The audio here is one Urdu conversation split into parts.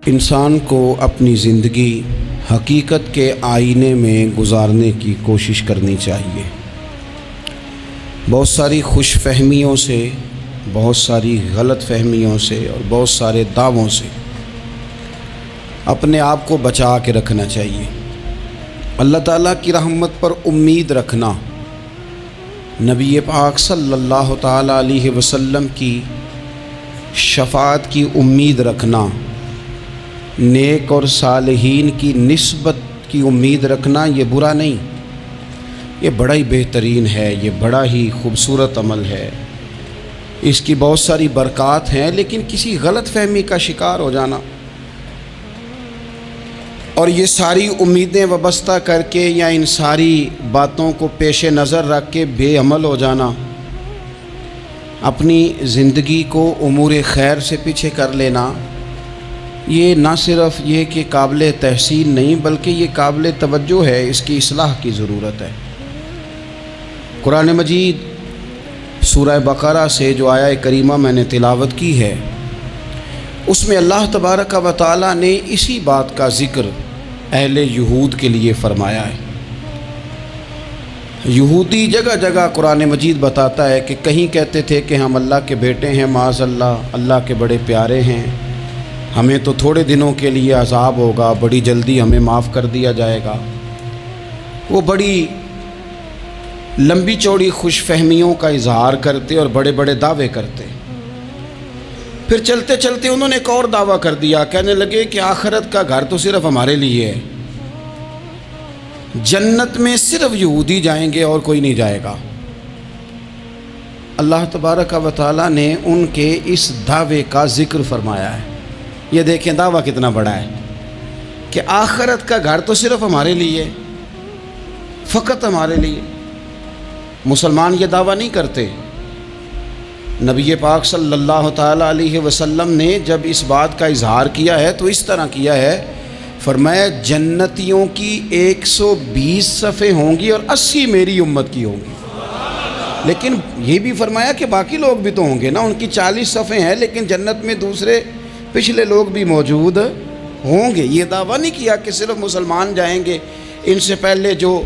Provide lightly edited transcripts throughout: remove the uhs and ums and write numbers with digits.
انسان کو اپنی زندگی حقیقت کے آئینے میں گزارنے کی کوشش کرنی چاہیے۔ بہت ساری خوش فہمیوں سے، بہت ساری غلط فہمیوں سے اور بہت سارے دعووں سے اپنے آپ کو بچا کے رکھنا چاہیے۔ اللہ تعالیٰ کی رحمت پر امید رکھنا، نبی پاک صلی اللہ تعالیٰ علیہ وسلم کی شفاعت کی امید رکھنا، نیک اور صالحین کی نسبت کی امید رکھنا، یہ برا نہیں، یہ بڑا ہی بہترین ہے، یہ بڑا ہی خوبصورت عمل ہے، اس کی بہت ساری برکات ہیں۔ لیکن کسی غلط فہمی کا شکار ہو جانا اور یہ ساری امیدیں وابستہ کر کے یا ان ساری باتوں کو پیش نظر رکھ کے بے عمل ہو جانا، اپنی زندگی کو امور خیر سے پیچھے کر لینا، یہ نہ صرف یہ کہ قابل تحسین نہیں بلکہ یہ قابل توجہ ہے، اس کی اصلاح کی ضرورت ہے۔ قرآن مجید سورہ بقرہ سے جو آیہ کریمہ میں نے تلاوت کی ہے، اس میں اللہ تبارک و تعالیٰ نے اسی بات کا ذکر اہل یہود کے لیے فرمایا ہے۔ یہودی جگہ جگہ قرآن مجید بتاتا ہے کہ کہیں کہتے تھے کہ ہم اللہ کے بیٹے ہیں، معاذ اللہ، اللہ کے بڑے پیارے ہیں، ہمیں تو تھوڑے دنوں کے لیے عذاب ہوگا، بڑی جلدی ہمیں معاف کر دیا جائے گا۔ وہ بڑی لمبی چوڑی خوش فہمیوں کا اظہار کرتے اور بڑے بڑے دعوے کرتے۔ پھر چلتے چلتے انہوں نے ایک اور دعویٰ کر دیا، کہنے لگے کہ آخرت کا گھر تو صرف ہمارے لیے ہے، جنت میں صرف یہودی جائیں گے اور کوئی نہیں جائے گا۔ اللہ تبارک و تعالیٰ نے ان کے اس دعوے کا ذکر فرمایا ہے۔ یہ دیکھیں دعویٰ کتنا بڑا ہے کہ آخرت کا گھر تو صرف ہمارے لیے، فقط ہمارے لیے۔ مسلمان یہ دعویٰ نہیں کرتے۔ نبی پاک صلی اللہ تعالیٰ علیہ وسلم نے جب اس بات کا اظہار کیا ہے تو اس طرح کیا ہے، فرمایا جنتیوں کی 120 صفیں ہوں گی اور 80 میری امت کی ہوں گی۔ لیکن یہ بھی فرمایا کہ باقی لوگ بھی تو ہوں گے نا، ان کی 40 صفیں ہیں لیکن جنت میں دوسرے پچھلے لوگ بھی موجود ہوں گے۔ یہ دعویٰ نہیں کیا کہ صرف مسلمان جائیں گے، ان سے پہلے جو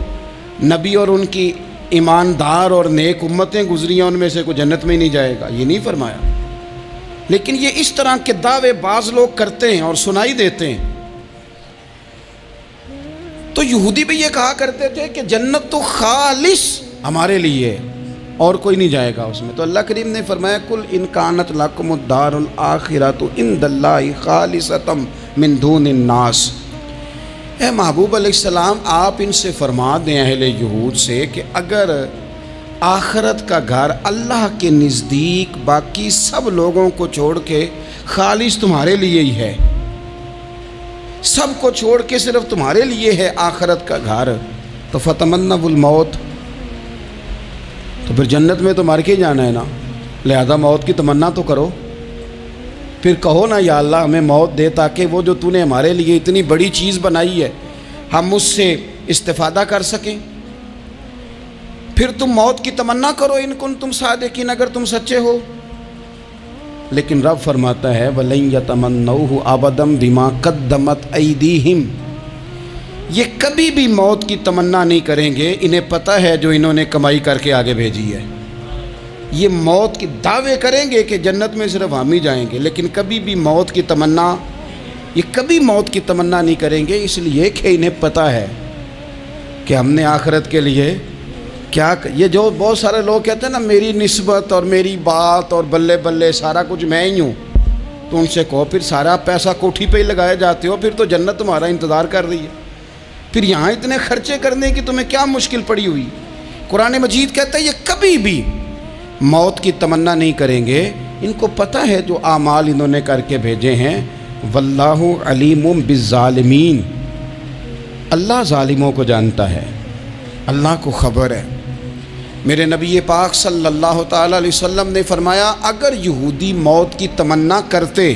نبی اور ان کی ایماندار اور نیک امتیں گزری ہیں ان میں سے کوئی جنت میں ہی نہیں جائے گا، یہ نہیں فرمایا۔ لیکن یہ اس طرح کے دعوے بعض لوگ کرتے ہیں اور سنائی دیتے ہیں۔ تو یہودی بھی یہ کہا کرتے تھے کہ جنت تو خالص ہمارے لیے ہے اور کوئی نہیں جائے گا اس میں۔ تو اللہ کریم نے فرمایا کل ان کانت لکم الدار الآخرۃ عند اللہ خالصۃ من دون الناس، اے محبوب علیہ السلام آپ ان سے فرما دیں اہل یہود سے کہ اگر آخرت کا گھر اللہ کے نزدیک باقی سب لوگوں کو چھوڑ کے خالص تمہارے لیے ہی ہے، سب کو چھوڑ کے صرف تمہارے لیے ہے آخرت کا گھر، تو فتمنوا الموت، تو پھر جنت میں تو مر کے جانا ہے نا، لہذا موت کی تمنا تو کرو۔ پھر کہو نا یا اللہ ہمیں موت دے تاکہ وہ جو تو نے ہمارے لیے اتنی بڑی چیز بنائی ہے ہم اس سے استفادہ کر سکیں۔ پھر تم موت کی تمنا کرو ان کنتم صادقین، اگر تم سچے ہو۔ لیکن رب فرماتا ہے وَلَن يَتَمَنَّوْهُ أَبَدًا بِمَا قَدَّمَتْ أَيْدِيهِمْ، یہ کبھی بھی موت کی تمنا نہیں کریں گے، انہیں پتہ ہے جو انہوں نے کمائی کر کے آگے بھیجی ہے۔ یہ موت کی دعوے کریں گے کہ جنت میں صرف ہم ہی جائیں گے، لیکن کبھی بھی موت کی تمنا، یہ کبھی موت کی تمنا نہیں کریں گے، اس لیے کہ انہیں پتہ ہے کہ ہم نے آخرت کے لیے کیا۔ یہ جو بہت سارے لوگ کہتے ہیں نا میری نسبت اور میری بات اور بلے بلے سارا کچھ میں ہی ہوں، تو ان سے کہو پھر سارا پیسہ کوٹھی پہ ہی لگائے جاتے ہو، پھر تو جنت تمہارا انتظار کر رہی ہے، پھر یہاں اتنے خرچے کرنے کی تمہیں کیا مشکل پڑی ہوئی۔ قرآن مجید کہتا ہے یہ کبھی بھی موت کی تمنا نہیں کریں گے، ان کو پتہ ہے جو اعمال انہوں نے کر کے بھیجے ہیں۔ واللہ علیم بالظالمین، اللہ ظالموں کو جانتا ہے، اللہ کو خبر ہے۔ میرے نبی پاک صلی اللہ تعالیٰ علیہ وسلم نے فرمایا اگر یہودی موت کی تمنا کرتے،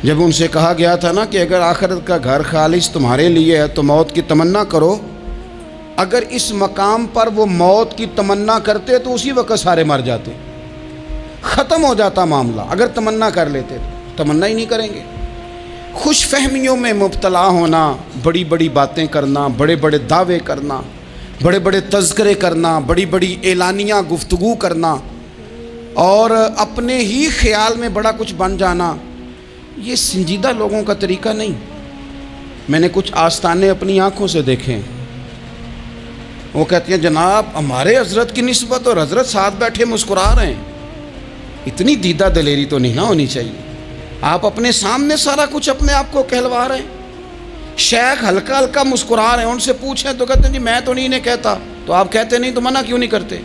جب ان سے کہا گیا تھا نا کہ اگر آخرت کا گھر خالص تمہارے لیے ہے تو موت کی تمنا کرو، اگر اس مقام پر وہ موت کی تمنا کرتے تو اسی وقت سارے مر جاتے، ختم ہو جاتا معاملہ۔ اگر تمنا کر لیتے تو تمنا ہی نہیں کریں گے۔ خوش فہمیوں میں مبتلا ہونا، بڑی بڑی باتیں کرنا، بڑے بڑے دعوے کرنا، بڑے بڑے تذکرے کرنا، بڑی بڑی اعلانیہ گفتگو کرنا اور اپنے ہی خیال میں بڑا کچھ بن جانا، یہ سنجیدہ لوگوں کا طریقہ نہیں۔ میں نے کچھ آستانے اپنی آنکھوں سے دیکھے، وہ کہتے ہیں جناب ہمارے حضرت کی نسبت اور حضرت ساتھ بیٹھے مسکرا رہے ہیں۔ اتنی دیدہ دلیری تو نہیں نہ ہونی چاہیے، آپ اپنے سامنے سارا کچھ اپنے آپ کو کہلوا رہے ہیں۔ شیخ ہلکا ہلکا مسکرا رہے ہیں، ان سے پوچھیں تو کہتے ہیں جی میں تو نہیں انہیں کہتا، تو آپ کہتے نہیں تو منع کیوں نہیں کرتے؟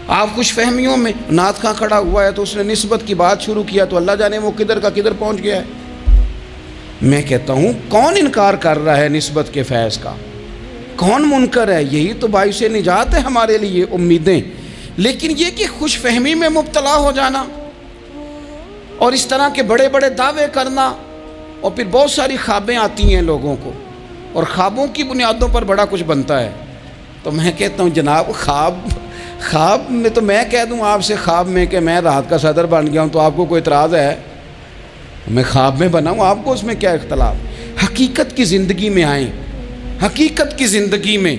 آپ خوش فہمیوں میں، نعت خواں کھڑا ہوا ہے تو اس نے نسبت کی بات شروع کیا تو اللہ جانے وہ کدھر کا کدھر پہنچ گیا ہے۔ میں کہتا ہوں کون انکار کر رہا ہے نسبت کے فیض کا؟ کون منکر ہے؟ یہی تو باعث نجات ہے ہمارے لیے، امیدیں۔ لیکن یہ کہ خوش فہمی میں مبتلا ہو جانا اور اس طرح کے بڑے بڑے دعوے کرنا، اور پھر بہت ساری خوابیں آتی ہیں لوگوں کو اور خوابوں کی بنیادوں پر بڑا کچھ بنتا ہے۔ تو میں کہتا ہوں جناب خواب میں تو میں کہہ دوں آپ سے خواب میں کہ میں رات کا صدر بن گیا ہوں تو آپ کو کوئی اعتراض ہے؟ میں خواب میں بنا ہوں، آپ کو اس میں کیا اختلاف؟ حقیقت کی زندگی میں آئیں۔ حقیقت کی زندگی میں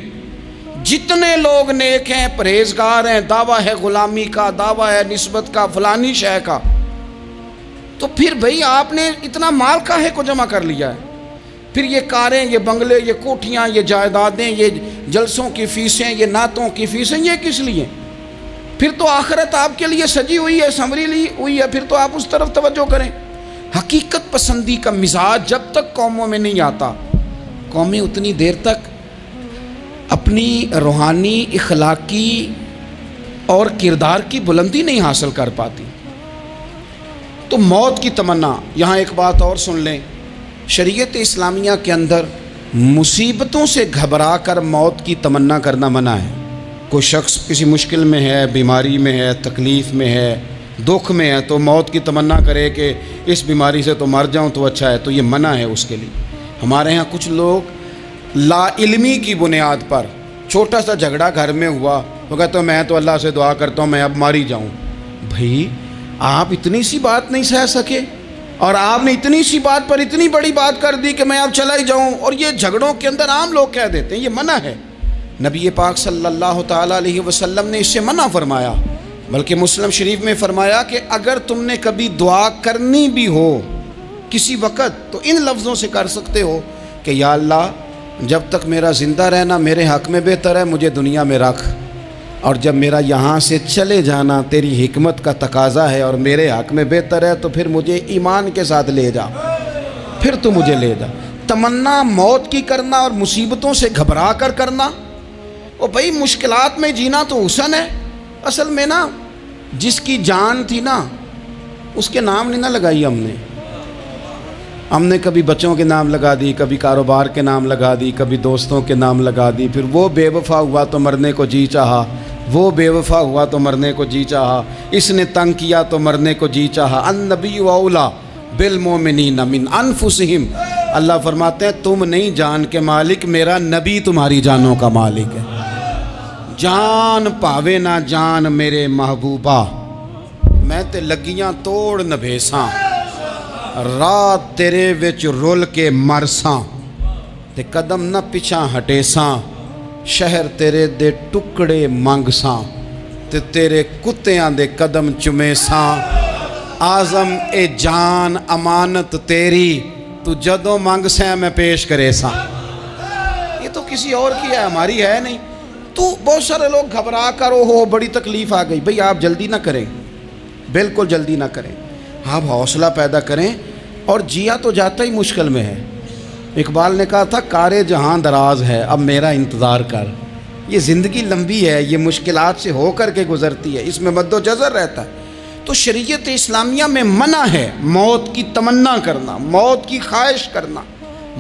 جتنے لوگ نیک ہیں، پرہیزگار ہیں، دعویٰ ہے غلامی کا، دعویٰ ہے نسبت کا، فلانی شے کا، تو پھر بھئی آپ نے اتنا مال کاہے کو جمع کر لیا ہے؟ پھر یہ کاریں، یہ بنگلے، یہ کوٹھیاں، یہ جائیدادیں، یہ جلسوں کی فیسیں، یہ نعتوں کی فیسیں، یہ کس لیے؟ پھر تو آخرت آپ کے لیے سجی ہوئی ہے، سنوری ہوئی ہے، پھر تو آپ اس طرف توجہ کریں۔ حقیقت پسندی کا مزاج جب تک قوموں میں نہیں آتا، قومیں اتنی دیر تک اپنی روحانی، اخلاقی اور کردار کی بلندی نہیں حاصل کر پاتی۔ تو موت کی تمنا، یہاں ایک بات اور سن لیں، شریعت اسلامیہ کے اندر مصیبتوں سے گھبرا کر موت کی تمنا کرنا منع ہے۔ کوئی شخص کسی مشکل میں ہے، بیماری میں ہے، تکلیف میں ہے، دکھ میں ہے، تو موت کی تمنا کرے کہ اس بیماری سے تو مر جاؤں تو اچھا ہے، تو یہ منع ہے اس کے لیے۔ ہمارے ہاں کچھ لوگ لا علمی کی بنیاد پر، چھوٹا سا جھگڑا گھر میں ہوا تو کہتے ہیں میں تو اللہ سے دعا کرتا ہوں میں اب مار ہی جاؤں۔ بھائی آپ اتنی سی بات نہیں سہ سکے اور آپ نے اتنی سی بات پر اتنی بڑی بات کر دی کہ میں اب چلا ہی جاؤں، اور یہ جھگڑوں کے اندر عام لوگ کہہ دیتے ہیں، یہ منع ہے۔ نبی پاک صلی اللہ تعالیٰ علیہ وسلم نے اس سے منع فرمایا، بلکہ مسلم شریف میں فرمایا کہ اگر تم نے کبھی دعا کرنی بھی ہو کسی وقت تو ان لفظوں سے کر سکتے ہو کہ یا اللہ جب تک میرا زندہ رہنا میرے حق میں بہتر ہے، مجھے دنیا میں رکھ، اور جب میرا یہاں سے چلے جانا تیری حکمت کا تقاضا ہے اور میرے حق میں بہتر ہے تو پھر مجھے ایمان کے ساتھ لے جا، پھر تو مجھے لے جا۔ تمنا موت کی کرنا اور مصیبتوں سے گھبرا کر کرنا، اور بھائی مشکلات میں جینا تو حسن ہے۔ اصل میں نا جس کی جان تھی نا اس کے نام نہیں نہ لگائی ہم نے کبھی بچوں کے نام لگا دی، کبھی کاروبار کے نام لگا دی، کبھی دوستوں کے نام لگا دی، پھر وہ بے وفا ہوا تو مرنے کو جی چاہا، وہ بے وفا ہوا تو مرنے کو جی چاہا، اس نے تنگ کیا تو مرنے کو جی چاہا۔ النبی اولیٰ بالمؤمنین من انفسہم، اللہ فرماتے ہیں تم نہیں جان کے مالک، میرا نبی تمہاری جانوں کا مالک ہے۔ جان پاوے نہ جان میرے محبوبہ، میں تے لگیاں توڑ نبھیساں، رات تیرے وچ رول کے مرساں، تے قدم نہ پچھاں ہٹیساں، شہر تیرے دے ٹکڑے منگساں، تے تیرے کتیاں دے قدم چمیساں، آزم اے جان امانت تیری، تو جدوں منگ سیں میں پیش کرے ساں۔ یہ تو کسی اور کی ہے، ہماری ہے نہیں۔ تو بہت سارے لوگ گھبرا کر ہو بڑی تکلیف آ گئی، بھئی آپ جلدی نہ کریں، بالکل جلدی نہ کریں، آپ حوصلہ پیدا کریں، اور جیا تو جاتا ہی مشکل میں ہے۔ اقبال نے کہا تھا کارے جہاں دراز ہے اب میرا انتظار کر، یہ زندگی لمبی ہے، یہ مشکلات سے ہو کر کے گزرتی ہے، اس میں مد و جزر رہتا ہے۔ تو شریعت اسلامیہ میں منع ہے موت کی تمنا کرنا، موت کی خواہش کرنا،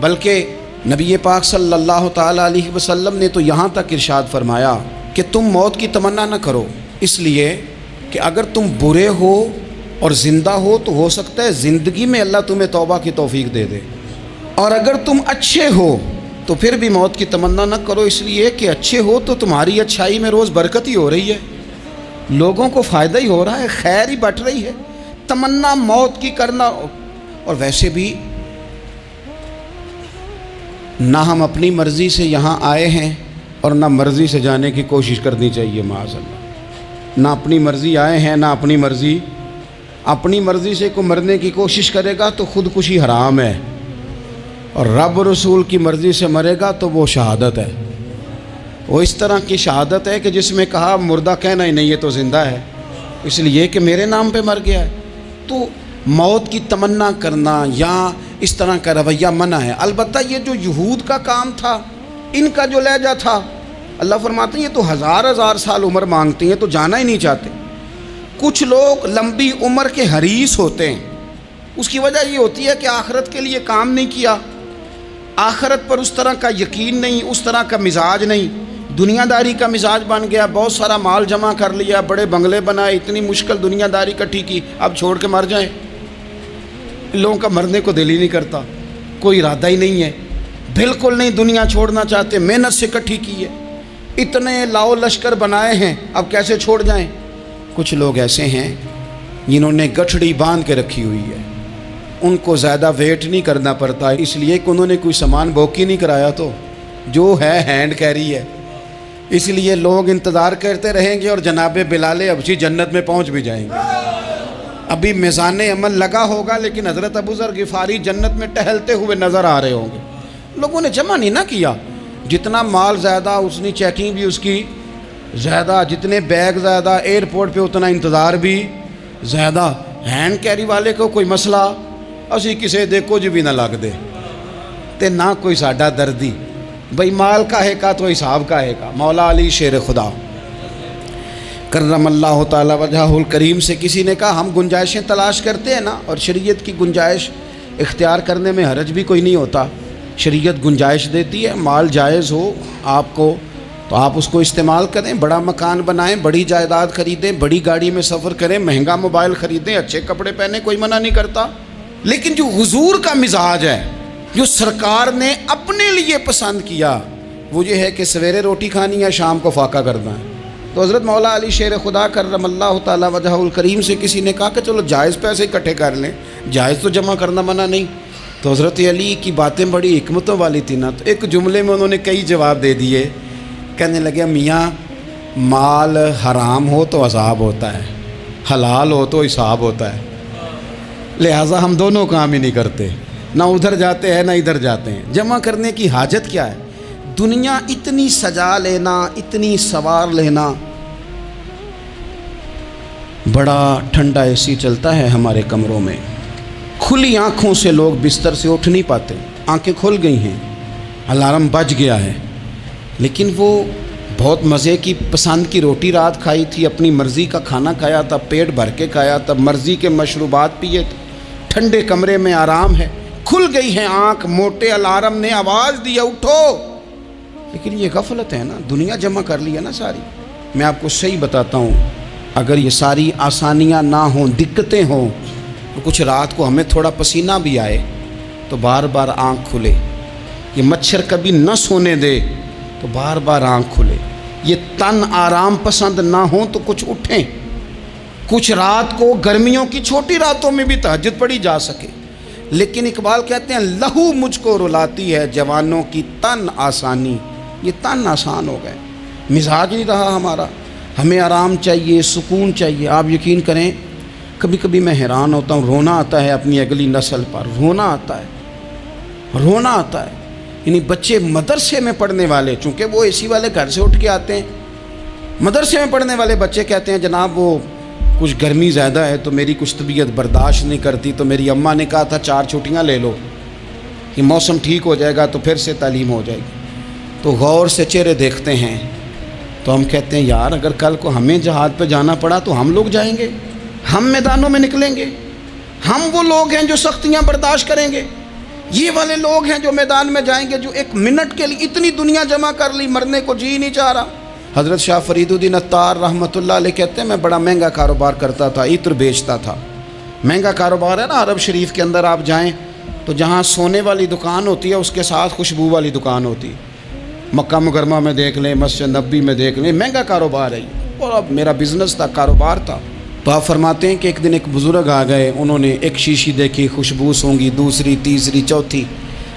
بلکہ نبی پاک صلی اللہ تعالیٰ علیہ وسلم نے تو یہاں تک ارشاد فرمایا کہ تم موت کی تمنا نہ کرو، اس لیے کہ اگر تم برے ہو اور زندہ ہو تو ہو سکتا ہے زندگی میں اللہ تمہیں توبہ کی توفیق دے دے، اور اگر تم اچھے ہو تو پھر بھی موت کی تمنا نہ کرو، اس لیے کہ اچھے ہو تو تمہاری اچھائی میں روز برکت ہی ہو رہی ہے، لوگوں کو فائدہ ہی ہو رہا ہے، خیر ہی بٹ رہی ہے۔ تمنا موت کی کرنا، اور ویسے بھی نہ ہم اپنی مرضی سے یہاں آئے ہیں اور نہ مرضی سے جانے کی کوشش کرنی چاہیے معاذ اللہ۔ نہ اپنی مرضی آئے ہیں نہ اپنی مرضی سے کوئی مرنے کی کوشش کرے گا تو خودکشی حرام ہے، اور رب رسول کی مرضی سے مرے گا تو وہ شہادت ہے۔ وہ اس طرح کی شہادت ہے کہ جس میں کہا مردہ کہنا ہی نہیں، یہ تو زندہ ہے، اس لیے کہ میرے نام پہ مر گیا ہے۔ تو موت کی تمنا کرنا یا اس طرح کا رویہ منع ہے۔ البتہ یہ جو یہود کا کام تھا، ان کا جو لہجہ تھا، اللہ فرماتے ہیں یہ تو ہزار سال عمر مانگتی ہیں، تو جانا ہی نہیں چاہتے۔ کچھ لوگ لمبی عمر کے حریص ہوتے ہیں، اس کی وجہ یہ ہوتی ہے کہ آخرت کے لیے کام نہیں کیا، آخرت پر اس طرح کا یقین نہیں، اس طرح کا مزاج نہیں، دنیا داری کا مزاج بن گیا، بہت سارا مال جمع کر لیا، بڑے بنگلے بنائے، اتنی مشکل دنیا داری کٹھی کی، اب چھوڑ کے مر جائیں۔ لوگوں کا مرنے کو دل ہی نہیں کرتا، کوئی ارادہ ہی نہیں ہے، بالکل نہیں دنیا چھوڑنا چاہتے، محنت سے کٹھی کی ہے، اتنے لاؤ لشکر بنائے ہیں، اب کیسے چھوڑ جائیں۔ کچھ لوگ ایسے ہیں جنہوں نے گٹھڑی باندھ کے رکھی ہوئی ہے، ان کو زیادہ ویٹ نہیں کرنا پڑتا، اس لیے کہ انہوں نے کوئی سامان بوکی نہیں کرایا، تو جو ہے ہینڈ کیری ہے، اس لیے لوگ انتظار کرتے رہیں گے اور جناب بلال حبشی جنت میں پہنچ بھی جائیں گے۔ ابھی میزان عمل لگا ہوگا لیکن حضرت ابو ذر غفاری جنت میں ٹہلتے ہوئے نظر آ رہے ہوں گے۔ لوگوں نے جمع نہیں نہ کیا، جتنا مال زیادہ اتنی چیکنگ بھی اس کی زیادہ، جتنے بیگ زیادہ، ایئرپورٹ پہ اتنا انتظار بھی زیادہ۔ ہینڈ کیری والے کو کوئی مسئلہ اسی کسے دے کچھ بھی نہ لگ دے تے نہ کوئی ساڈا دردی، بھئی مال کا ہے کا تو حساب کا ہے کا۔ مولا علی شیر خدا کرم اللہ تعالی وجہہ الکریم سے کسی نے کہا ہم گنجائشیں تلاش کرتے ہیں نا، اور شریعت کی گنجائش اختیار کرنے میں حرج بھی کوئی نہیں ہوتا، شریعت گنجائش دیتی ہے، مال جائز ہو آپ کو تو آپ اس کو استعمال کریں، بڑا مکان بنائیں، بڑی جائیداد خریدیں، بڑی گاڑی میں سفر کریں، مہنگا موبائل خریدیں، اچھے کپڑے پہنیں، کوئی منع نہیں کرتا۔ لیکن جو حضور کا مزاج ہے، جو سرکار نے اپنے لیے پسند کیا، وہ یہ ہے کہ سویرے روٹی کھانی ہے، شام کو فاقہ کرنا ہے۔ تو حضرت مولا علی شیر خدا کرم اللہ تعالی وجہہ الکریم سے کسی نے کہا کہ چلو جائز پیسے اکٹھے کر لیں، جائز تو جمع کرنا منع نہیں۔ تو حضرت علی کی باتیں بڑی حکمتوں والی تھی نا، تو ایک جملے میں انہوں نے کئی جواب دے دیے۔ کہنے لگے میاں مال حرام ہو تو عذاب ہوتا ہے، حلال ہو تو حساب ہوتا ہے، لہٰذا ہم دونوں کام ہی نہیں کرتے، نہ ادھر جاتے ہیں نہ ادھر جاتے ہیں۔ جمع کرنے کی حاجت کیا ہے؟ دنیا اتنی سجا لینا، اتنی سوار لینا، بڑا ٹھنڈا اے سی چلتا ہے ہمارے کمروں میں، کھلی آنکھوں سے لوگ بستر سے اٹھ نہیں پاتے، آنکھیں کھل گئی ہیں، الارم بج گیا ہے، لیکن وہ بہت مزے کی پسند کی روٹی رات کھائی تھی، اپنی مرضی کا کھانا کھایا تھا، پیٹ بھر کے کھایا تھا، مرضی کے مشروبات پیے تھے، ٹھنڈے کمرے میں آرام ہے، کھل گئی ہیں آنکھ، موٹے الارم نے آواز دیا اٹھو، لیکن یہ غفلت ہے نا، دنیا جمع کر لی ہے نا ساری۔ میں آپ کو صحیح بتاتا ہوں، اگر یہ ساری آسانیاں نہ ہوں، دقتیں ہوں، تو کچھ رات کو ہمیں تھوڑا پسینہ بھی آئے تو بار بار آنکھ کھلے، یہ مچھر کبھی نہ سونے دے تو بار بار آنکھ کھلے، یہ تن آرام پسند نہ ہوں تو کچھ اٹھیں، کچھ رات کو گرمیوں کی چھوٹی راتوں میں بھی تہجد پڑھی جا سکے۔ لیکن اقبال کہتے ہیں لہو مجھ کو رلاتی ہے جوانوں کی تن آسانی، یہ تن آسان ہو گئے، مزاج نہیں رہا ہمارا، ہمیں آرام چاہیے، سکون چاہیے۔ آپ یقین کریں کبھی کبھی میں حیران ہوتا ہوں، رونا آتا ہے اپنی اگلی نسل پر، رونا آتا ہے۔ یعنی بچے مدرسے میں پڑھنے والے، چونکہ وہ اے سی والے گھر سے اٹھ کے آتے ہیں، مدرسے میں پڑھنے والے بچے کہتے ہیں جناب وہ کچھ گرمی زیادہ ہے تو میری کچھ طبیعت برداشت نہیں کرتی، تو میری اماں نے کہا تھا 4 چھٹیاں لے لو کہ موسم ٹھیک ہو جائے گا تو پھر سے تعلیم ہو جائے گی۔ تو غور سے چہرے دیکھتے ہیں تو ہم کہتے ہیں یار اگر کل کو ہمیں جہاد پہ جانا پڑا تو ہم لوگ جائیں گے، ہم میدانوں میں نکلیں گے، ہم وہ لوگ ہیں جو سختیاں برداشت کریں گے، یہ والے لوگ ہیں جو میدان میں جائیں گے، جو 1 منٹ کے لیے اتنی دنیا جمع کر لی، مرنے کو جی نہیں چاہ رہا۔ حضرت شاہ فرید الدین عطار رحمۃ اللہ علیہ کہتے ہیں میں بڑا مہنگا کاروبار کرتا تھا، عطر بیچتا تھا، مہنگا کاروبار ہے نا، عرب شریف کے اندر آپ جائیں تو جہاں سونے والی دکان ہوتی ہے اس کے ساتھ خوشبو والی دکان ہوتی ہے، مکہ مکرمہ میں دیکھ لیں، مسجد نبوی میں دیکھ لیں، مہنگا کاروبار ہے، اور اب میرا بزنس تھا، کاروبار تھا۔ تو آپ فرماتے ہیں کہ ایک دن ایک بزرگ آ گئے، انہوں نے ایک شیشی دیکھی، خوشبو سونگی، دوسری، تیسری، چوتھی،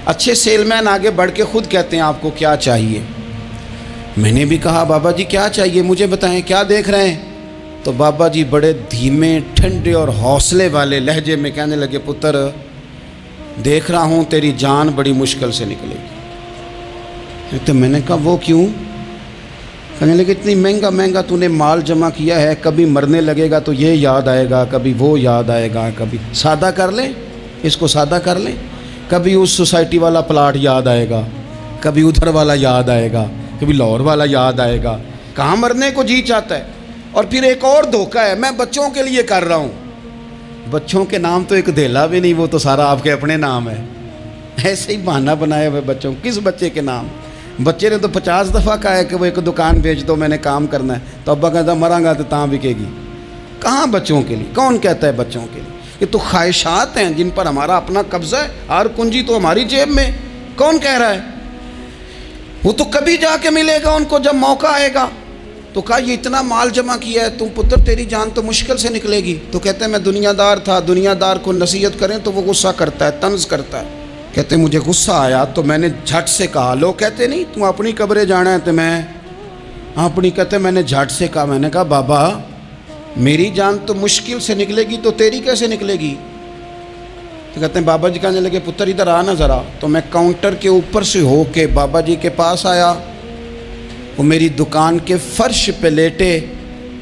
اچھے سیل مین آگے بڑھ کے خود کہتے ہیں آپ کو کیا چاہیے. میں نے بھی کہا بابا جی کیا چاہیے مجھے بتائیں, کیا دیکھ رہے ہیں؟ تو بابا جی بڑے دھیمے ٹھنڈے اور حوصلے والے لہجے میں کہنے لگے, پتر دیکھ رہا ہوں تیری جان بڑی مشکل سے نکلے گی. تو میں نے کہا وہ کیوں؟ کہنے لگے اتنی مہنگا تو نے مال جمع کیا ہے, کبھی مرنے لگے گا تو یہ یاد آئے گا, کبھی وہ یاد آئے گا, کبھی سادہ کر لیں اس کو سادہ کر لیں, کبھی اس سوسائٹی والا پلاٹ یاد آئے گا, کبھی ادھر والا یاد آئے گا, کبھی لاہور والا یاد آئے گا. کہاں مرنے کو جی چاہتا ہے. اور پھر ایک اور دھوکہ ہے, میں بچوں کے لیے کر رہا ہوں. بچوں کے نام تو ایک دھیلا بھی نہیں, وہ تو سارا آپ کے اپنے نام ہے. ایسے ہی بہانہ بنایا ہوئے بچوں. کس بچے کے نام؟ بچے نے تو 50 دفعہ کہا ہے کہ وہ ایک دکان بیچ دو, میں نے کام کرنا ہے. تو ابا کہتا مراں گا تو تاں بکے گی. کہاں بچوں کے لیے؟ کون کہتا ہے بچوں کے لیے؟ یہ تو خواہشات ہیں جن پر ہمارا اپنا قبضہ ہے. ہر کنجی تو ہماری جیب میں. کون کہہ رہا ہے؟ وہ تو کبھی جا کے ملے گا ان کو جب موقع آئے گا. تو کہا یہ اتنا مال جمع کیا ہے تم پتر, تیری جان تو مشکل سے نکلے گی. تو کہتے ہیں میں دنیا دار تھا, دنیا دار کو نصیحت کریں تو وہ غصہ کرتا ہے, طنز کرتا ہے. کہتے مجھے غصہ آیا تو میں نے جھٹ سے کہا, لوگ کہتے نہیں تم اپنی قبریں جانا ہے تو میں اپنی, کہتے میں نے جھٹ سے کہا, میں نے کہا بابا میری جان تو مشکل سے نکلے گی تو تیری کیسے نکلے گی؟ تو کہتے ہیں بابا جی کہنے لگے پتر ادھر آنا ذرا. تو میں کاؤنٹر کے اوپر سے ہو کے بابا جی کے پاس آیا. وہ میری دکان کے فرش پہ لیٹے,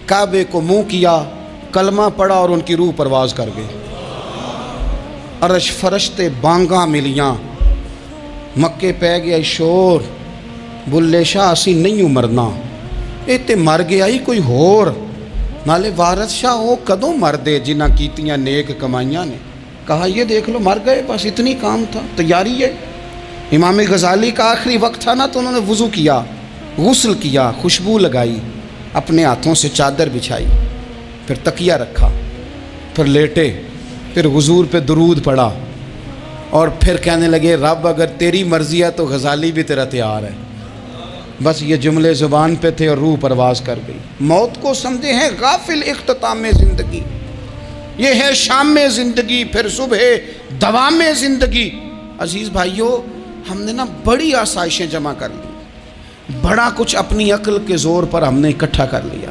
کعبے کو منہ کیا, کلمہ پڑھا اور ان کی روح پرواز کر گئی. عرش فرشتے بانگاں ملیاں, مکے پہ گیا شور, بلے شاہ اسی نہیں مرنا, اے تے مر گیا ہی کوئی ہور, نالے وارث شاہ وہ کدوں مر دے جنہ کیتیاں نیک کمائیاں نے. کہا یہ دیکھ لو مر گئے, بس اتنی کام تھا, تیاری ہے. امام غزالی کا آخری وقت تھا نا, تو انہوں نے وضو کیا, غسل کیا, خوشبو لگائی, اپنے ہاتھوں سے چادر بچھائی, پھر تکیہ رکھا, پھر لیٹے, پھر حضور پہ درود پڑھا, اور پھر کہنے لگے رب اگر تیری مرضی ہے تو غزالی بھی تیرا تیار ہے. بس یہ جملے زبان پہ تھے اور روح پرواز کر گئی. موت کو سمجھے ہیں غافل اختتام زندگی, یہ ہے شام میں زندگی, پھر صبح دوام میں زندگی. عزیز بھائیو, ہم نے نا بڑی آسائشیں جمع کر لی, بڑا کچھ اپنی عقل کے زور پر ہم نے اکٹھا کر لیا.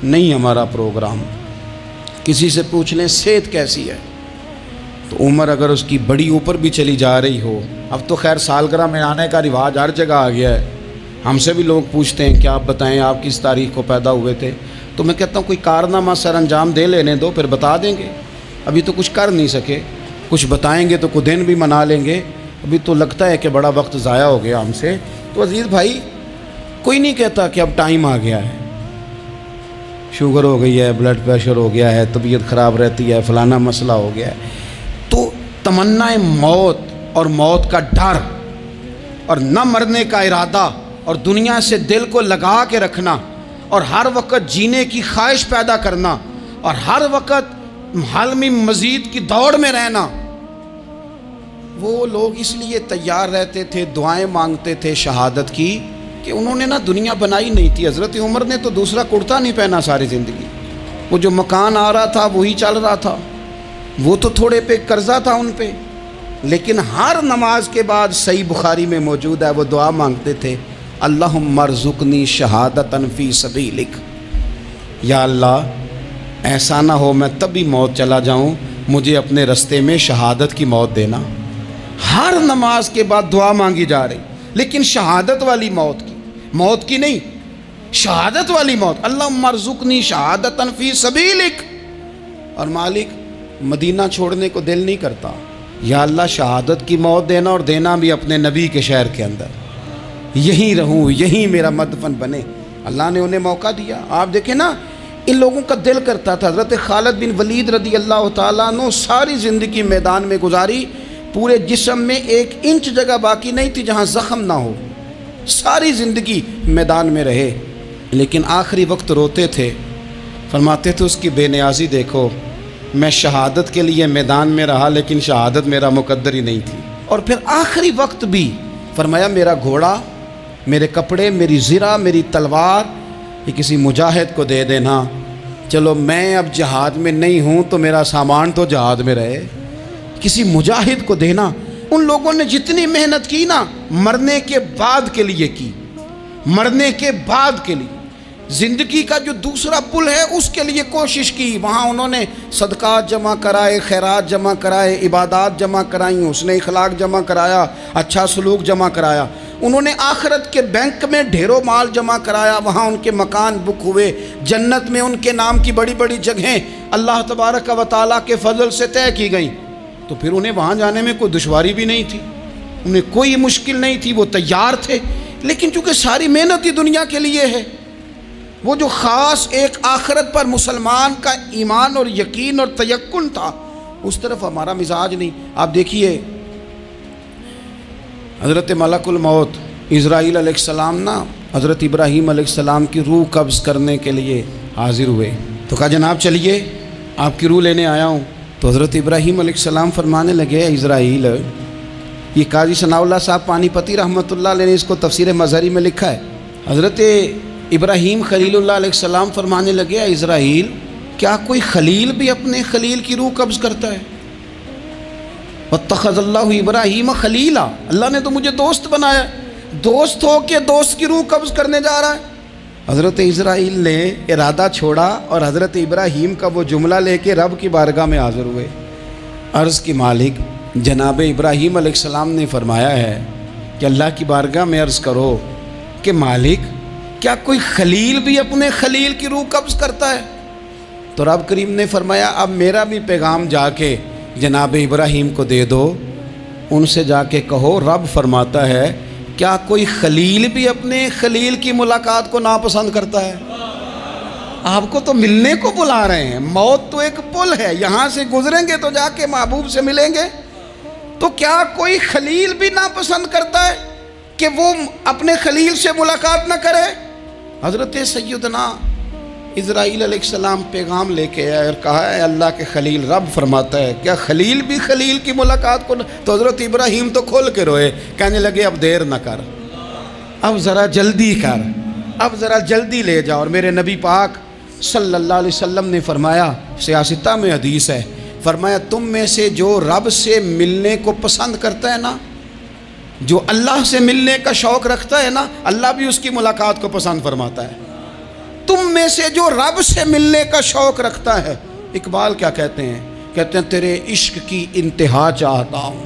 نہیں ہمارا پروگرام. کسی سے پوچھ لیں صحت کیسی ہے, تو عمر اگر اس کی بڑی اوپر بھی چلی جا رہی ہو, اب تو خیر سالگرہ میں آنے کا رواج ہر جگہ آ گیا ہے. ہم سے بھی لوگ پوچھتے ہیں کہ آپ بتائیں آپ کس تاریخ کو پیدا ہوئے تھے, تو میں کہتا ہوں کوئی کارنامہ سر انجام دے لینے دو, پھر بتا دیں گے. ابھی تو کچھ کر نہیں سکے, کچھ بتائیں گے تو کوئی دن بھی منا لیں گے. ابھی تو لگتا ہے کہ بڑا وقت ضائع ہو گیا ہم سے. تو عزیز بھائی, کوئی نہیں کہتا کہ اب ٹائم آ گیا ہے, شوگر ہو گئی ہے, بلڈ پریشر ہو گیا ہے, طبیعت خراب رہتی ہے, فلانا مسئلہ ہو گیا ہے. تو تمنا موت اور موت کا ڈر اور نہ مرنے کا ارادہ اور دنیا سے دل کو لگا کے رکھنا اور ہر وقت جینے کی خواہش پیدا کرنا اور ہر وقت حالمی مزید کی دوڑ میں رہنا, وہ لوگ اس لیے تیار رہتے تھے, دعائیں مانگتے تھے شہادت کی, کہ انہوں نے نا دنیا بنائی نہیں تھی. حضرت عمر نے تو دوسرا کرتا نہیں پہنا ساری زندگی. وہ جو مکان آ رہا تھا وہی چل رہا تھا, وہ تو تھوڑے پہ قرضہ تھا ان پہ, لیکن ہر نماز کے بعد صحیح بخاری میں موجود ہے وہ دعا مانگتے تھے, اللہم ارزقنی شہادتا فی سبیلک, یا اللہ ایسا نہ ہو میں تب بھی موت چلا جاؤں, مجھے اپنے رستے میں شہادت کی موت دینا. ہر نماز کے بعد دعا مانگی جا رہی, لیکن شہادت والی موت کی نہیں, شہادت والی موت. اللہم ارزقنی شہادتا فی سبیلک. اور مالک مدینہ چھوڑنے کو دل نہیں کرتا, یا اللہ شہادت کی موت دینا, اور دینا بھی اپنے نبی کے شہر کے اندر, یہیں رہوں, یہیں میرا مدفن بنے. اللہ نے انہیں موقع دیا. آپ دیکھیں نا, ان لوگوں کا دل کرتا تھا. حضرت خالد بن ولید رضی اللہ تعالیٰ عنہ ساری زندگی میدان میں گزاری, پورے جسم میں 1 انچ جگہ باقی نہیں تھی جہاں زخم نہ ہو, ساری زندگی میدان میں رہے, لیکن آخری وقت روتے تھے, فرماتے تھے اس کی بے نیازی دیکھو, میں شہادت کے لیے میدان میں رہا لیکن شہادت میرا مقدر ہی نہیں تھی. اور پھر آخری وقت بھی فرمایا میرا گھوڑا, میرے کپڑے, میری زرہ, میری تلوار یہ کسی مجاہد کو دے دینا, چلو میں اب جہاد میں نہیں ہوں تو میرا سامان تو جہاد میں رہے, کسی مجاہد کو دینا. ان لوگوں نے جتنی محنت کی نا مرنے کے بعد کے لیے کی، مرنے کے بعد کے لیے، زندگی کا جو دوسرا پل ہے اس کے لیے کوشش کی، وہاں انہوں نے صدقات جمع کرائے، خیرات جمع کرائے، عبادات جمع کرائیں، حسن اخلاق جمع کرایا، اچھا سلوک جمع کرایا، انہوں نے آخرت کے بینک میں ڈھیروں مال جمع کرایا، وہاں ان کے مکان بک ہوئے، جنت میں ان کے نام کی بڑی بڑی جگہیں اللہ تبارک و تعالیٰ کے فضل سے طے کی گئیں، تو پھر انہیں وہاں جانے میں کوئی دشواری بھی نہیں تھی، انہیں کوئی مشکل نہیں تھی، وہ تیار تھے، لیکن چونکہ ساری محنت ہی دنیا کے لیے ہے، وہ جو خاص ایک آخرت پر مسلمان کا ایمان اور یقین اور تیقن تھا اس طرف ہمارا مزاج نہیں۔ آپ دیکھیے حضرت ملک الموت اسرائیل علیہ السلام نا حضرت ابراہیم علیہ السلام کی روح قبض کرنے کے لیے حاضر ہوئے، تو کہا جناب چلیے آپ کی روح لینے آیا ہوں، تو حضرت ابراہیم علیہ السلام فرمانے لگے اسرائیل، یہ قاضی ثناء اللہ صاحب پانی پتی رحمۃ اللہ علیہ نے اس کو تفسیر مظہری میں لکھا ہے، حضرت ابراہیم خلیل اللہ علیہ السلام فرمانے لگے اسرائیل کیا کوئی خلیل بھی اپنے خلیل کی روح قبض کرتا ہے؟ واتخذ اللہ ابراہیم خلیلا، اللہ نے تو مجھے دوست بنایا، دوست ہو کے دوست کی روح قبض کرنے جا رہا ہے۔ حضرت اسرائیل نے ارادہ چھوڑا اور حضرت ابراہیم کا وہ جملہ لے کے رب کی بارگاہ میں حاضر ہوئے، عرض کی مالک جناب ابراہیم علیہ السلام نے فرمایا ہے کہ اللہ کی بارگاہ میں عرض کرو کہ مالک کیا کوئی خلیل بھی اپنے خلیل کی روح قبض کرتا ہے؟ تو رب کریم نے فرمایا اب میرا بھی پیغام جا کے جناب ابراہیم کو دے دو، ان سے جا کے کہو رب فرماتا ہے کیا کوئی خلیل بھی اپنے خلیل کی ملاقات کو ناپسند کرتا ہے؟ آپ کو تو ملنے کو بلا رہے ہیں، موت تو ایک پل ہے، یہاں سے گزریں گے تو جا کے محبوب سے ملیں گے، تو کیا کوئی خلیل بھی ناپسند کرتا ہے کہ وہ اپنے خلیل سے ملاقات نہ کرے؟ حضرت سیدنا اسرائیل علیہ السلام پیغام لے کے آئے اور کہا ہے اللہ کے خلیل رب فرماتا ہے کیا خلیل بھی خلیل کی ملاقات کو تو حضرت ابراہیم تو کھول کے روئے، کہنے لگے اب دیر نہ کر، اب ذرا جلدی کر، اب ذرا جلدی لے جا۔ اور میرے نبی پاک صلی اللہ علیہ وسلم نے فرمایا، سیاستہ میں حدیث ہے، فرمایا تم میں سے جو رب سے ملنے کو پسند کرتا ہے نا، جو اللہ سے ملنے کا شوق رکھتا ہے نا، اللہ بھی اس کی ملاقات کو پسند فرماتا ہے۔ تم میں سے جو رب سے ملنے کا شوق رکھتا ہے، اقبال کیا کہتے ہیں؟ کہتے ہیں تیرے عشق کی انتہا چاہتا ہوں،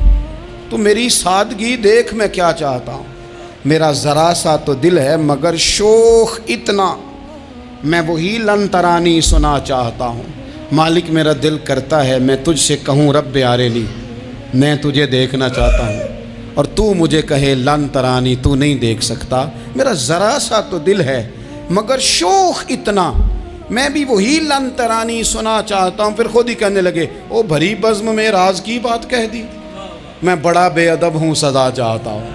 تو میری سادگی دیکھ میں کیا چاہتا ہوں، میرا ذرا سا تو دل ہے مگر شوق اتنا، میں وہی لن ترانی سنا چاہتا ہوں، مالک میرا دل کرتا ہے میں تجھ سے کہوں رب آرینی، میں تجھے دیکھنا چاہتا ہوں اور تو مجھے کہے لن ترانی، تو نہیں دیکھ سکتا، میرا ذرا سا تو دل ہے مگر شوق اتنا، میں بھی وہی لن ترانی سنا چاہتا ہوں۔ پھر خود ہی کہنے لگے او بھری بزم میں راز کی بات کہہ دی، میں بڑا بے ادب ہوں سزا چاہتا ہوں۔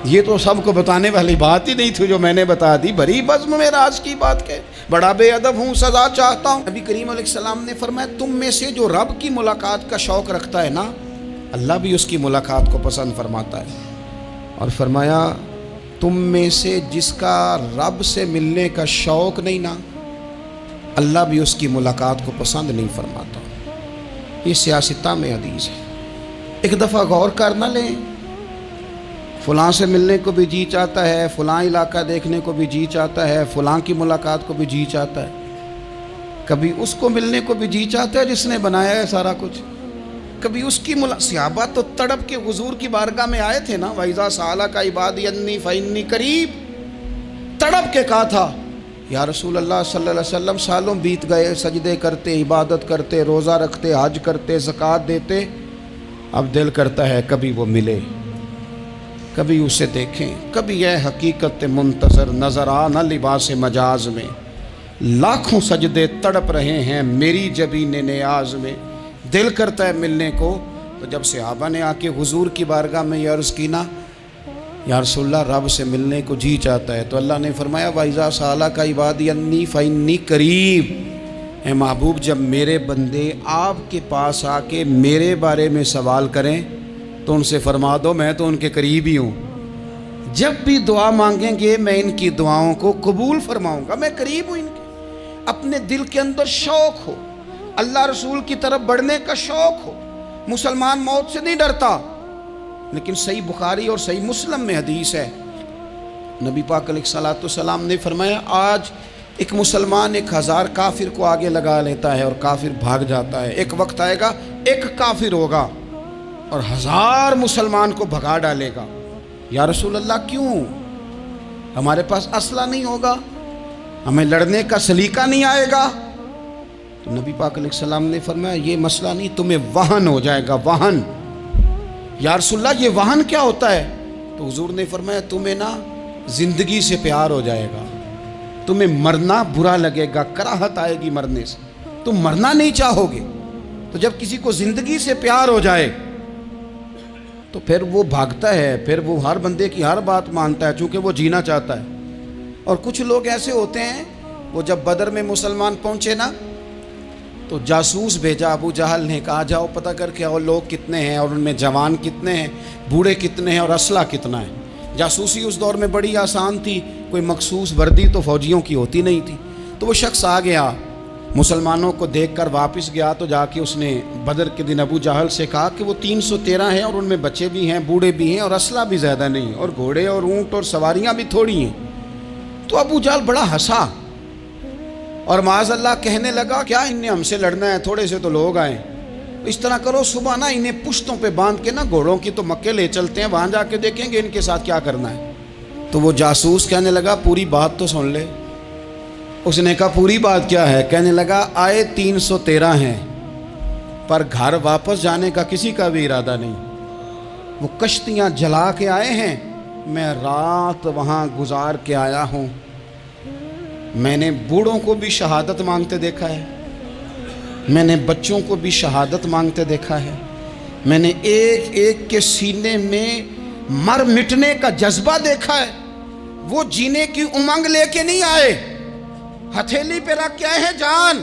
یہ تو سب کو بتانے والی بات ہی نہیں تھی جو میں نے بتا دی، بھری بزم میں راز کی بات کہہ، بڑا بے ادب ہوں سزا چاہتا ہوں۔ نبی کریم علیہ السلام نے فرمایا تم میں سے جو رب کی ملاقات کا شوق رکھتا ہے نا، اللہ بھی اس کی ملاقات کو پسند فرماتا ہے۔ اور فرمایا تم میں سے جس کا رب سے ملنے کا شوق نہیں نا، اللہ بھی اس کی ملاقات کو پسند نہیں فرماتا۔ یہ سیاستہ میں حدیث ہے، ایک دفعہ غور کر نہ لیں، فلاں سے ملنے کو بھی جی چاہتا ہے، فلاں علاقہ دیکھنے کو بھی جی چاہتا ہے، فلاں کی ملاقات کو بھی جی چاہتا ہے، کبھی اس کو ملنے کو بھی جی چاہتا ہے جس نے بنایا ہے سارا کچھ، کبھی اس کی صحابہ تو تڑپ کے حضور کی بارگاہ میں آئے تھے نا، وَإِذَا سَأَلَكَ عِبَادِي عَنِّي فَإِنِّي قَرِيبٌ، تڑپ کے کہا تھا یا رسول اللہ صلی اللہ علیہ وسلم سالوں بیت گئے، سجدے کرتے، عبادت کرتے، روزہ رکھتے، حج کرتے، زکوٰۃ دیتے، اب دل کرتا ہے کبھی وہ ملے، کبھی اسے دیکھیں، کبھی اے حقیقت منتظر نظر آ نہ لباس مجاز میں، لاکھوں سجدے تڑپ رہے ہیں میری جبین نیاز میں، دل کرتا ہے ملنے کو۔ تو جب صحابہ نے آ کے حضور کی بارگاہ میں یہ عرض کی نا یا رسول اللہ رب سے ملنے کو جی چاہتا ہے، تو اللہ نے فرمایا وَإِذَا سَأَلَكَ عِبَادِي عَنِّي فَإِنِّي قَرِيبٌ، اے محبوب جب میرے بندے آپ کے پاس آ کے میرے بارے میں سوال کریں تو ان سے فرما دو میں تو ان کے قریب ہی ہوں، جب بھی دعا مانگیں گے میں ان کی دعاؤں کو قبول فرماؤں گا، میں قریب ہوں ان کے۔ اپنے دل کے اندر شوق ہو، اللہ رسول کی طرف بڑھنے کا شوق ہو، مسلمان موت سے نہیں ڈرتا، لیکن صحیح بخاری اور صحیح مسلم میں حدیث ہے، نبی پاک علیہ الصلوۃ والسلام نے فرمایا آج ایک مسلمان 1000 کافر کو آگے لگا لیتا ہے اور کافر بھاگ جاتا ہے، ایک وقت آئے گا ایک کافر ہوگا اور 1000 مسلمان کو بھگا ڈالے گا۔ یا رسول اللہ کیوں؟ ہمارے پاس اسلحہ نہیں ہوگا، ہمیں لڑنے کا سلیقہ نہیں آئے گا؟ تو نبی پاک علیہ السلام نے فرمایا یہ مسئلہ نہیں، تمہیں وہن ہو جائے گا، وہن۔ یا رسول اللہ یہ وہن کیا ہوتا ہے؟ تو حضور نے فرمایا تمہیں نا زندگی سے پیار ہو جائے گا، تمہیں مرنا برا لگے گا، کراہت آئے گی مرنے سے، تم مرنا نہیں چاہو گے۔ تو جب کسی کو زندگی سے پیار ہو جائے تو پھر وہ بھاگتا ہے، پھر وہ ہر بندے کی ہر بات مانتا ہے چونکہ وہ جینا چاہتا ہے۔ اور کچھ لوگ ایسے ہوتے ہیں، وہ جب بدر میں مسلمان پہنچے نا تو جاسوس بھیجا ابو جہل نے، کہا جاؤ پتہ کر کے اور لوگ کتنے ہیں اور ان میں جوان کتنے ہیں، بوڑھے کتنے ہیں اور اسلحہ کتنا ہے۔ جاسوسی اس دور میں بڑی آسان تھی، کوئی مخصوص وردی تو فوجیوں کی ہوتی نہیں تھی۔ تو وہ شخص آ گیا، مسلمانوں کو دیکھ کر واپس گیا، تو جا کے اس نے بدر کے دن ابو جہل سے کہا کہ وہ 313 ہیں اور ان میں بچے بھی ہیں، بوڑھے بھی ہیں اور اسلحہ بھی زیادہ نہیں، اور گھوڑے اور اونٹ اور سواریاں بھی تھوڑی ہیں۔ تو ابو جہل بڑا ہنسا اور معاذ اللہ کہنے لگا کیا ان نے ہم سے لڑنا ہے؟ تھوڑے سے تو لوگ آئیں، اس طرح کرو صبح نا انہیں پشتوں پہ باندھ کے نا گھوڑوں کی تو مکے لے چلتے ہیں، وہاں جا کے دیکھیں گے ان کے ساتھ کیا کرنا ہے۔ تو وہ جاسوس کہنے لگا پوری بات تو سن لے۔ اس نے کہا پوری بات کیا ہے؟ کہنے لگا آئے 313 ہیں پر گھر واپس جانے کا کسی کا بھی ارادہ نہیں، وہ کشتیاں جلا کے آئے ہیں، میں رات وہاں گزار کے آیا ہوں، میں نے بوڑھوں کو بھی شہادت مانگتے دیکھا ہے، میں نے بچوں کو بھی شہادت مانگتے دیکھا ہے، میں نے ایک ایک کے سینے میں مر مٹنے کا جذبہ دیکھا ہے، وہ جینے کی امنگ لے کے نہیں آئے، ہتھیلی پہ رکھ کے آئے ہیں جان،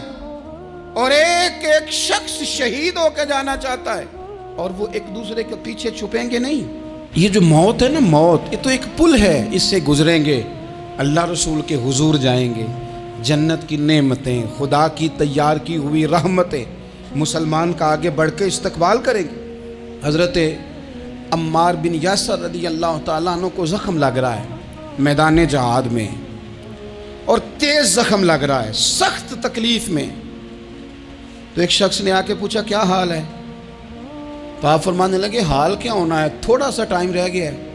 اور ایک ایک شخص شہید ہو کے جانا چاہتا ہے، اور وہ ایک دوسرے کے پیچھے چھپیں گے نہیں۔ یہ جو موت ہے نا، موت یہ تو ایک پل ہے، اس سے گزریں گے، اللہ رسول کے حضور جائیں گے، جنت کی نعمتیں، خدا کی تیار کی ہوئی رحمتیں، مسلمان کا آگے بڑھ کے استقبال کریں گے۔ حضرت عمار بن یاسر رضی اللہ تعالیٰ عنہ کو زخم لگ رہا ہے میدان جہاد میں، اور تیز زخم لگ رہا ہے، سخت تکلیف میں۔ تو ایک شخص نے آ کے پوچھا کیا حال ہے؟ تو آپ فرمانے لگے حال کیا ہونا ہے، تھوڑا سا ٹائم رہ گیا ہے۔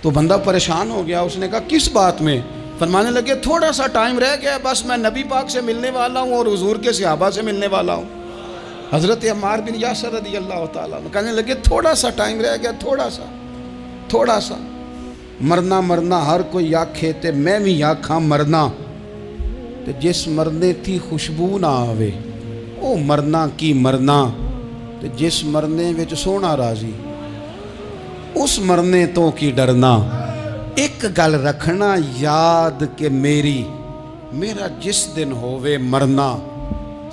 تو بندہ پریشان ہو گیا، اس نے کہا کس بات میں؟ فرمانے لگے تھوڑا سا ٹائم رہ گیا، بس میں نبی پاک سے ملنے والا ہوں اور حضور کے صحابہ سے ملنے والا ہوں۔ حضرت عمار بن یاسر رضی اللہ تعالیٰ عنہ کہنے لگے تھوڑا سا ٹائم رہ گیا، تھوڑا سا مرنا مرنا ہر کوئی آکھے تے میں بھی آکھاں مرنا، تے جس مرنے تھی خوشبو نہ آوے او مرنا کی مرنا، تے جس مرنے وچ سونا راضی اس مرنے تو کی ڈرنا۔ ایک گل رکھنا یاد کہ میرا جس دن ہووے مرنا،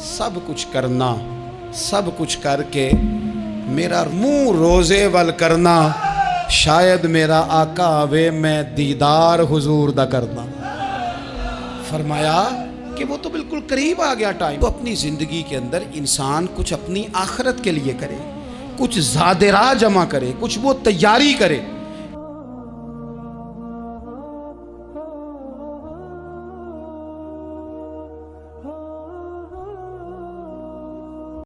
سب کچھ کرنا، سب کچھ کر کے میرا منہ روزے ول کرنا، شاید میرا آقا آوے میں دیدار حضور دا کرنا۔ فرمایا کہ وہ تو بالکل قریب آ گیا ٹائم۔ تو اپنی زندگی کے اندر انسان کچھ اپنی آخرت کے لیے کرے، کچھ زاد راہ جمع کرے، کچھ وہ تیاری کرے۔